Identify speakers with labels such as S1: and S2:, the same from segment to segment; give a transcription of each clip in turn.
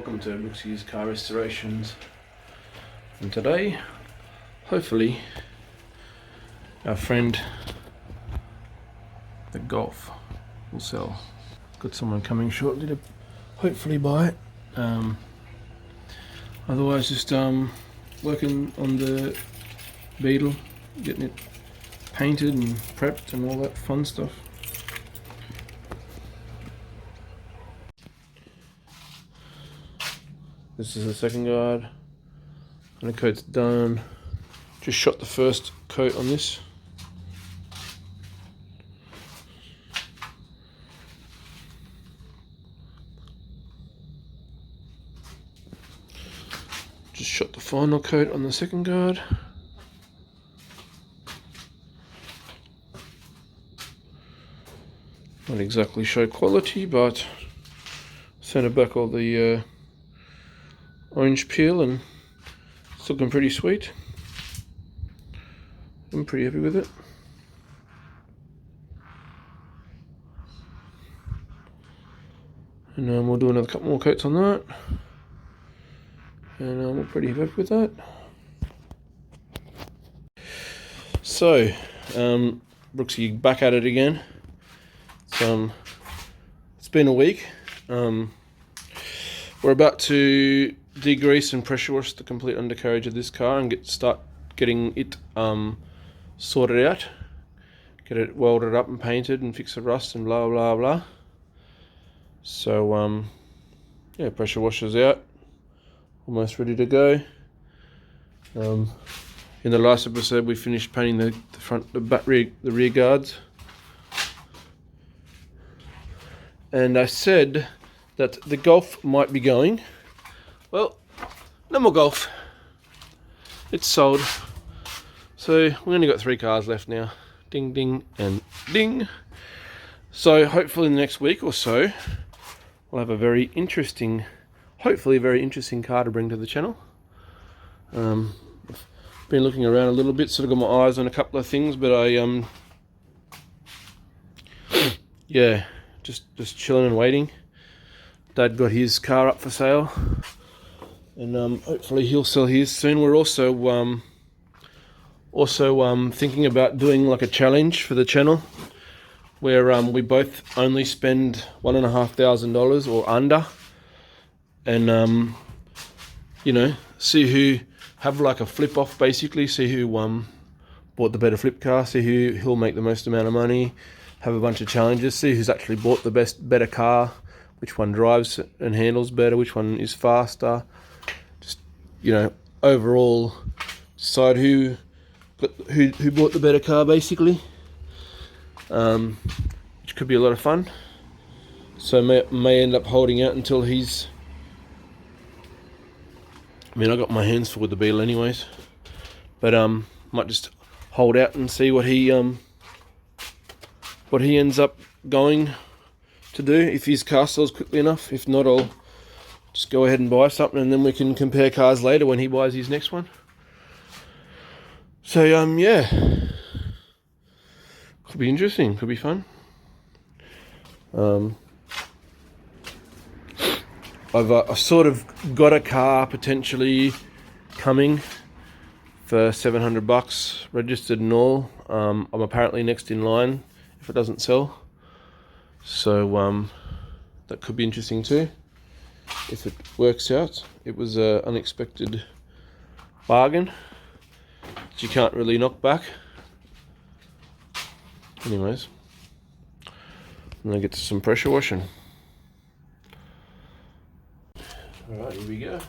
S1: welcome to Brooksys Car Restorations. And today, hopefully, our friend, the Golf, will sell. Got someone coming shortly to hopefully buy it. Otherwise, just working on the Beetle, getting it painted and prepped and all that fun stuff. This is the second guard. Undercoat's done. Just shot the first coat on this. Just shot the final coat on the second guard. Not exactly show quality, but sent back all the orange peel and it's looking pretty sweet. I'm pretty happy with it. And we'll do another couple more coats on that. And we're pretty happy with that. So, Brooksy back at it again. It's been a week. We're about to degrease and pressure wash the complete undercarriage of this car and start getting it sorted out, get it welded up and painted and fix the rust and blah blah blah. So yeah, pressure washer's out, almost ready to go. In the last episode we finished painting the front, the rear guards, and I said that the Golf might be going. Well, no more Golf. It's sold. So we only got 3 cars left now. Ding, ding, and ding. So hopefully in the next week or so, we'll have a very interesting, hopefully a very interesting car to bring to the channel. I've been looking around a little bit, sort of got my eyes on a couple of things, but I yeah, just chilling and waiting. Dad got his car up for sale, and hopefully he'll sell his soon. We're also thinking about doing like a challenge for the channel, where we both only spend $1,500 or under, and you know, see who have like a flip off, basically see who bought the better flip car, see who'll make the most amount of money, have a bunch of challenges, see who's actually bought the better car, which one drives and handles better, which one is faster. Just, you know, overall decide who bought the better car, basically. Which could be a lot of fun. So may end up holding out until he's. I mean, I got my hands full with the Beetle anyways, but might just hold out and see what he ends up going to do, if his car sells quickly enough. If not, I'll just go ahead and buy something, and then we can compare cars later when he buys his next one. So yeah, could be interesting, could be fun. I've sort of got a car potentially coming for $700, registered and all. I'm apparently next in line if it doesn't sell. So that could be interesting too, if it works out. It was an unexpected bargain that you can't really knock back. Anyways, I'm gonna get to some pressure washing. Alright, here we go.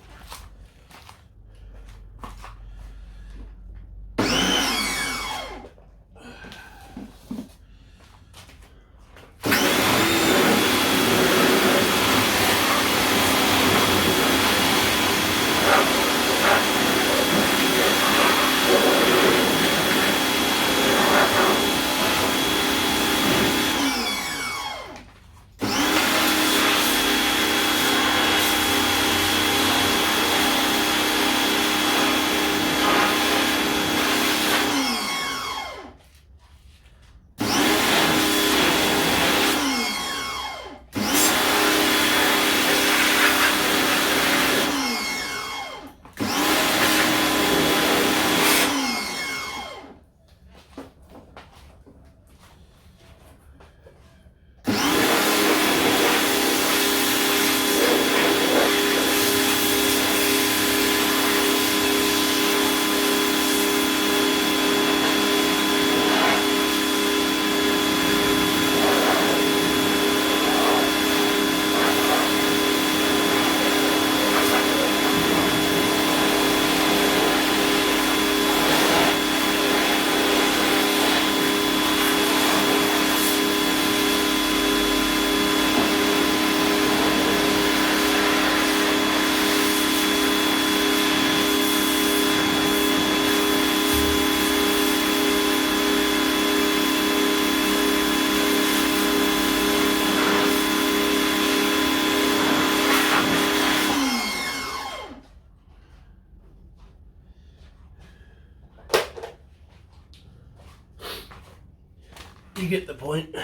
S1: You get the point.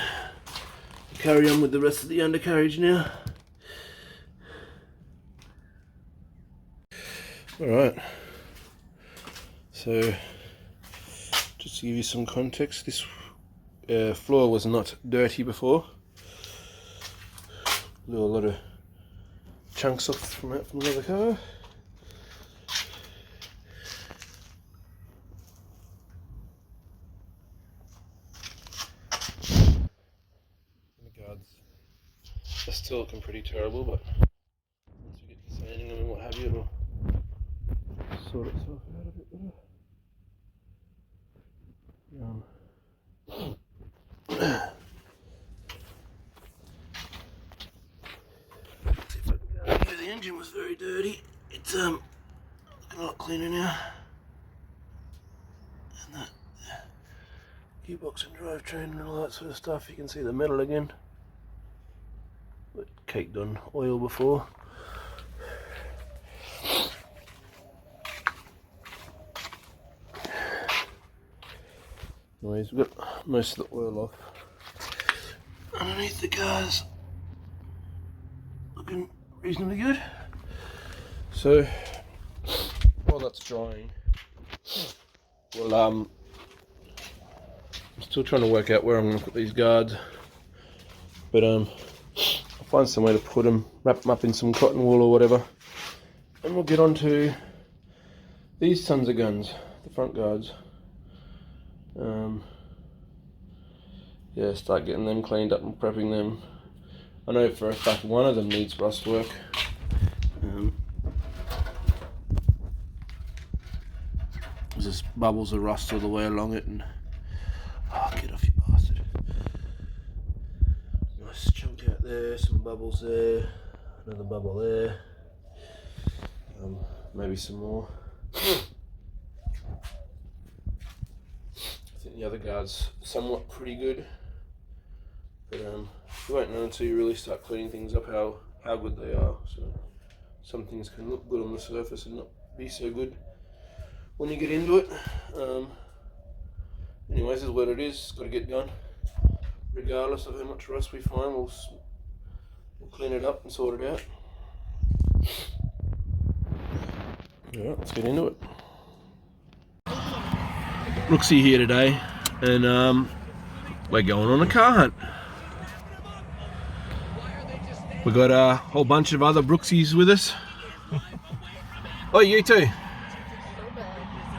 S1: Carry on with the rest of the undercarriage now. Alright, so just to give you some context, this floor was not dirty before. Blew a lot of chunks off from the other car. The guards are still looking pretty terrible, but once we get to sanding them and what have you, it'll sort itself out a bit better. The engine was very dirty. It's looking a lot cleaner now. And that gearbox and drivetrain and all that sort of stuff, you can see the metal again. But caked on oil before. Anyways, we've got most of the oil off. Underneath the car's looking reasonably good. So while that's drying, well, I'm still trying to work out where I'm going to put these guards, but I'll find some way to put them, wrap them up in some cotton wool or whatever, and we'll get onto these sons of guns, the front guards. Yeah, start getting them cleaned up and prepping them. I know for a fact one of them needs rust work. There's just bubbles of rust all the way along it, and get off, you bastard. Nice chunk out there, some bubbles there, another bubble there, maybe some more. I think the other guard's somewhat pretty good, but you won't know until you really start cleaning things up how good they are. So some things can look good on the surface and not be so good when you get into it. Anyways, this is what it is. It's got to get done. Regardless of how much rust we find, we'll clean it up and sort it out. Alright, let's get into it. Brooksy here today, and we're going on a car hunt. We got a whole bunch of other Brooksy's with us. Oh, you too.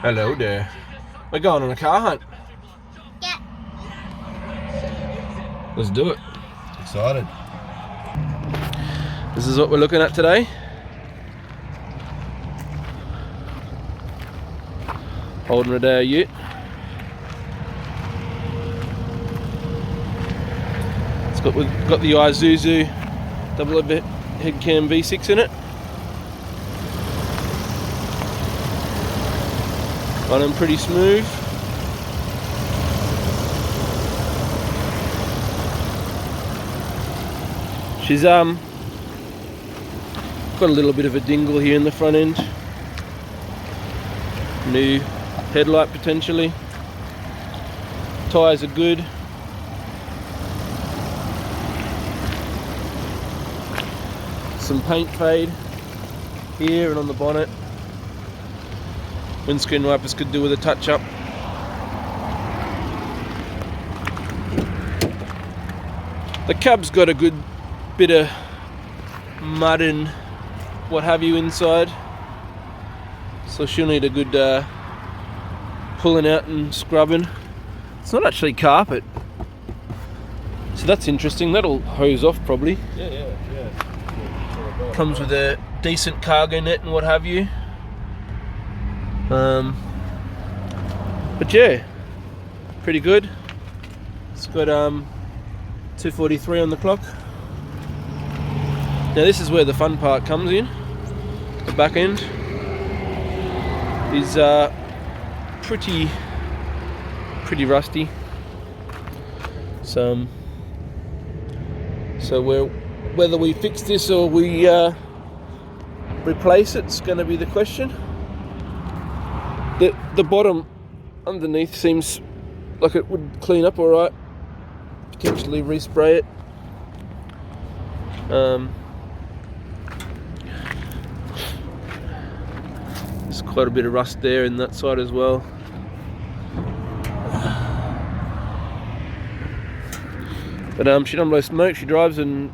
S1: Hello there. We're going on a car hunt.
S2: Yeah.
S1: Let's do it.
S3: Excited.
S1: This is what we're looking at today. Holding it our ute. We've got the Isuzu double head cam V6 in it. Running pretty smooth. She's got a little bit of a dingle here in the front end. New headlight potentially. Tyres are good. Some paint fade here and on the bonnet. Windscreen wipers could do with a touch up. The cab's got a good bit of mud and what have you inside, so she'll need a good pulling out and scrubbing. It's not actually carpet, so that's interesting. That'll hose off probably.
S3: Yeah.
S1: Comes with a decent cargo net and what have you. But yeah, pretty good. It's got 2:43 on the clock. Now this is where the fun part comes in. The back end is pretty rusty. So whether we fix this or we replace it's going to be the question. The bottom underneath seems like it would clean up alright potentially respray it. There's quite a bit of rust there in that side as well. But she don't blow smoke, she drives, and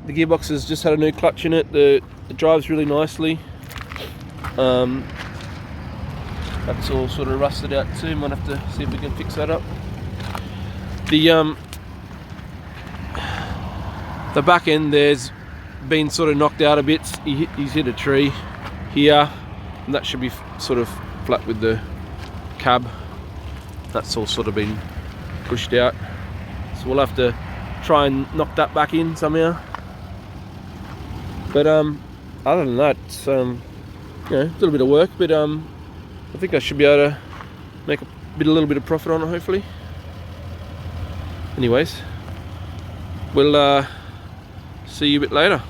S1: the gearbox has just had a new clutch in it. It drives really nicely. That's all sort of rusted out too, might have to see if we can fix that up. The back end there's been sort of knocked out a bit. He's hit a tree here, and that should be sort of flat with the cab. That's all sort of been pushed out, so we'll have to try and knock that back in somehow. But other than that, it's a little bit of work, but I think I should be able to make a little bit of profit on it, hopefully. Anyways, we'll see you a bit later.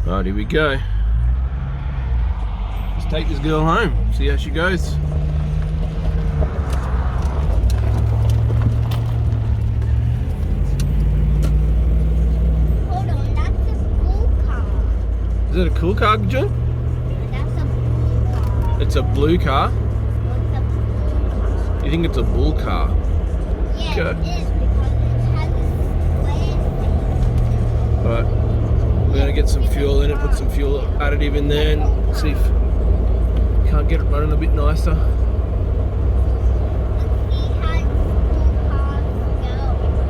S1: Right, here we go. Let's take this girl home, see how she goes.
S2: Hold on, that's a blue car.
S1: Is that a cool car, John?
S2: That's a blue car.
S1: It's a blue car?
S2: It's a blue car.
S1: You think it's a bull car?
S2: Yeah,
S1: Okay.
S2: it is because it has a square thing.
S1: Alright, we're going to get some fuel in it, put some fuel additive in there and see if we can't get it running a bit nicer.
S2: Let's see how blue cars go. Let's see how the blue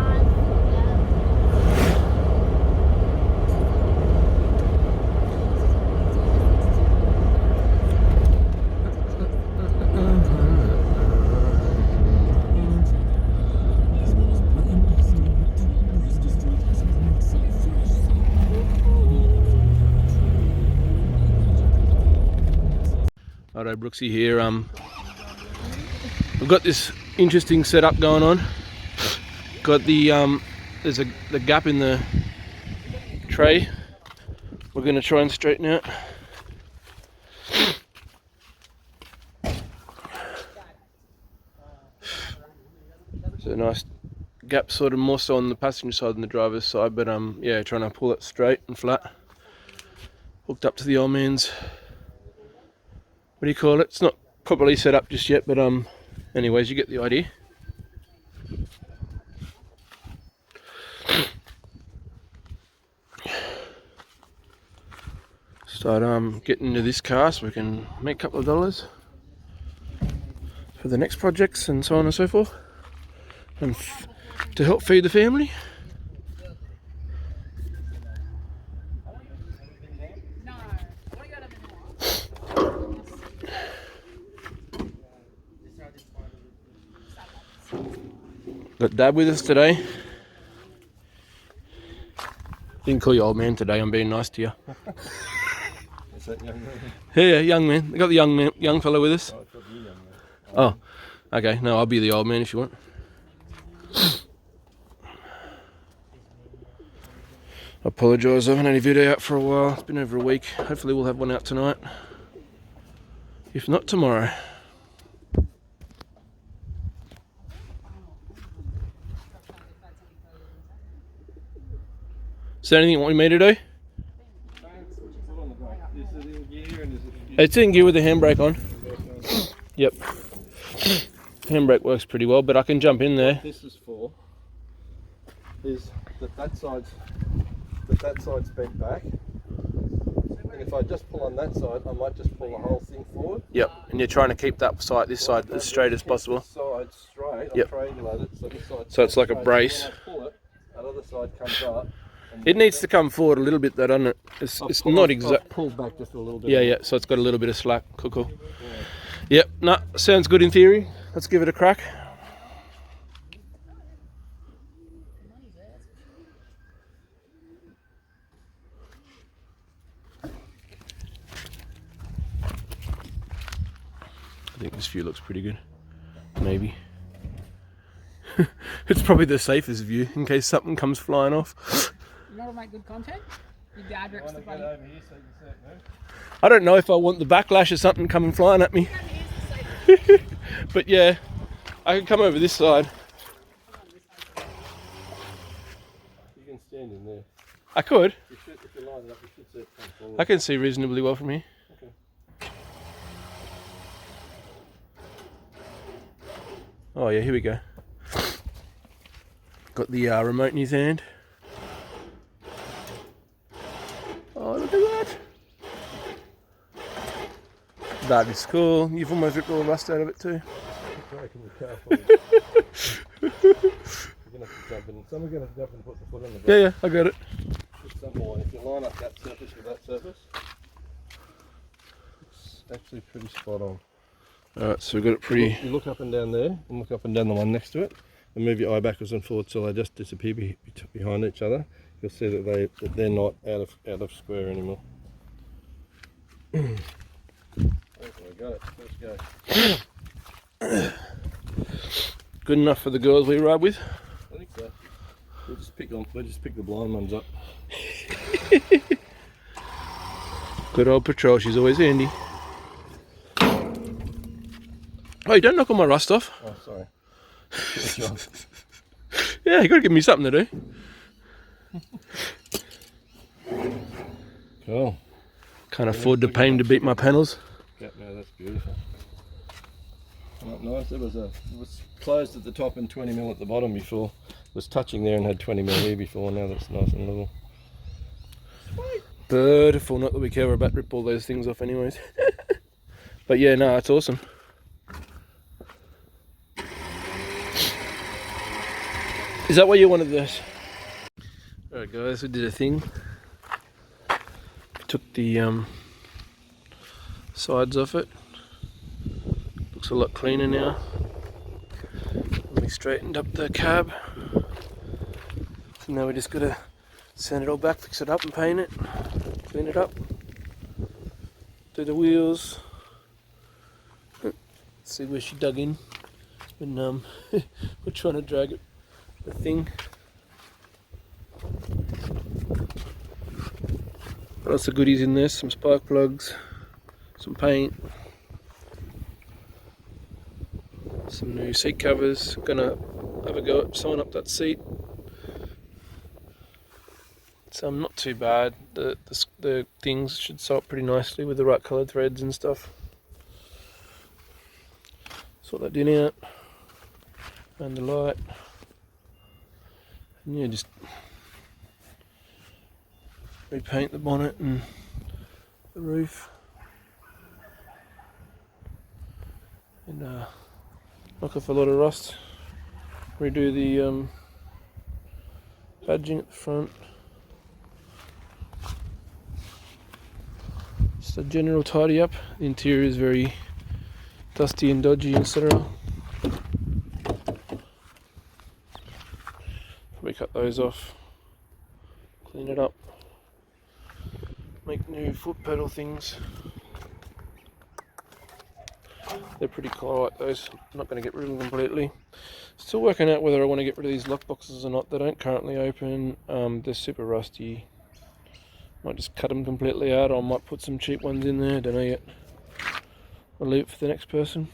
S2: cars
S1: Righto, Brooksy here. We've got this interesting setup going on. Got the there's the gap in the tray. We're going to try and straighten out. So a nice gap, sort of more so on the passenger side than the driver's side, but yeah, trying to pull it straight and flat. Hooked up to the old man's, what do you call it? It's not properly set up just yet, but anyways, you get the idea. Start getting into this car so we can make a couple of dollars for the next projects and so on and so forth, and to help feed the family. Got Dad with us today. Didn't call you old man today, I'm being nice to you.
S3: Is that young man?
S1: Yeah, young man. I got the young fellow with us.
S3: Oh, I thought you young man.
S1: Oh, okay. No, I'll be the old man if you want. I apologise, I haven't had any video out for a while. It's been over a week. Hopefully we'll have one out tonight. If not, tomorrow. Is there anything you want me to do? It's in gear with the handbrake on. Yep. Handbrake works pretty well, but I can jump in there.
S3: This is for is that side's bent back, and if I just pull on that side, I might just pull the whole thing forward.
S1: Yep. And you're trying to keep that side, this side, as straight as possible.
S3: This side straight.
S1: Yep.
S3: I'll triangulate it so this side.
S1: So it's like a
S3: straight.
S1: brace.
S3: When I pull it, that other side comes up.
S1: It needs to come forward a little bit though, doesn't it? It's not exact.
S3: Pulled back just a little bit.
S1: Yeah, yeah. So it's got a little bit of slack. Cool. Yep. No, sounds good in theory. Let's give it a crack. think this view looks pretty good. Maybe. It's probably the safest view in case something comes flying off.
S4: You want to make good content? Your dad rips the bloody...
S1: I don't know if I want the backlash of something coming flying at me. But yeah, I can come over this side.
S3: You can stand in there.
S1: I could.
S3: You should, if you line it up, you should see it come forward.
S1: I can see reasonably well from here.
S3: Okay.
S1: Oh yeah, here we go. Got the remote in his hand. Oh, look at that. That is cool. You've almost ripped all the rust out of it too.
S3: Okay, can be careful. You're going to have to jump in. Someone's going to jump and put the foot on the brake.
S1: Yeah, I got it.
S3: Just some line. If you line up that surface with that surface, it's actually pretty spot on.
S1: Alright, so we've got it pretty...
S3: You look up and down there, and look up and down the one next to it, and move your eye backwards and forwards so they just disappear behind each other. You'll see that they're not out of square anymore. Okay, we got it. Let's go.
S1: Good enough for the girls we ride with.
S3: I think so. We'll just pick the blind ones up.
S1: Good old Patrol, she's always handy. Oh, you don't knock all my rust off.
S3: Oh, sorry.
S1: Yeah, you gotta give me something to do.
S3: Cool.
S1: Can't afford to pay him to beat my panels.
S3: Yep, no, that's beautiful. Nice. It was closed at the top and 20mm at the bottom before. It was touching there and had 20mm here before. Now that's nice and level.
S1: Sweet. Beautiful. Not that we care about rip all those things off anyways. But yeah, no, it's awesome. Is that why you wanted this? Alright guys, we did a thing. Took the sides off it. Looks a lot cleaner now. And we straightened up the cab. So now we just gotta sand it all back, fix it up and paint it. Clean it up. Do the wheels. See where she dug in. And we're trying to drag it. The thing. Lots of goodies in there, some spark plugs, some paint, some new seat covers. Gonna have a go at sewing up that seat. So not too bad. The things should sew up pretty nicely with the right coloured threads and stuff. Sort that in out, and the light. And yeah, just repaint the bonnet and the roof, and knock off a lot of rust. Redo the badging at the front. Just a general tidy up. The interior is very dusty and dodgy, etc. We cut those off, clean it up, make new foot pedal things. They're pretty cool, I like those. I'm not going to get rid of them completely. Still working out whether I want to get rid of these lock boxes or not. They don't currently open. They're super rusty. Might just cut them completely out, or I might put some cheap ones in there. Don't know yet. I'll leave it for the next person.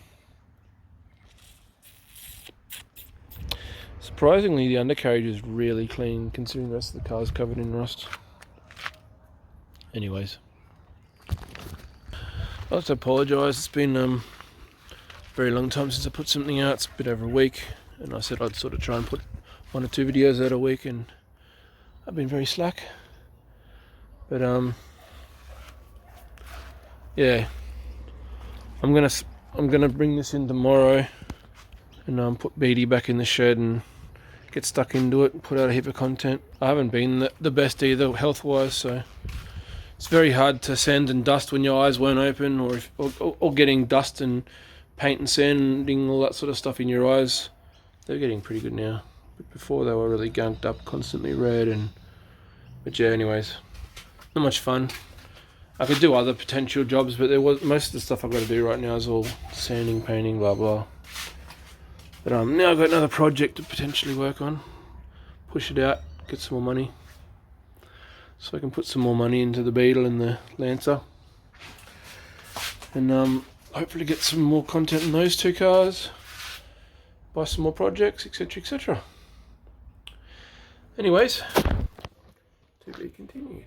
S1: Surprisingly, the undercarriage is really clean considering the rest of the car is covered in rust. Anyways, I'd like to apologise. It's been a very long time since I put something out. It's a bit over a week, and I said I'd sort of try and put 1 or 2 videos out a week, and I've been very slack. But yeah, I'm gonna bring this in tomorrow and put Beetle back in the shed and get stuck into it and put out a heap of content. I haven't been the best either health wise, so it's very hard to sand and dust when your eyes won't open, or getting dust and paint and sanding, all that sort of stuff in your eyes. They're getting pretty good now, but before they were really gunked up, constantly red. But yeah, anyways, not much fun. I could do other potential jobs, but most of the stuff I've got to do right now is all sanding, painting, blah blah. But now I've got another project to potentially work on, push it out, get some more money, so I can put some more money into the Beetle and the Lancer, and hopefully get some more content in those two cars, buy some more projects, etc, etc. Anyways, to be continued.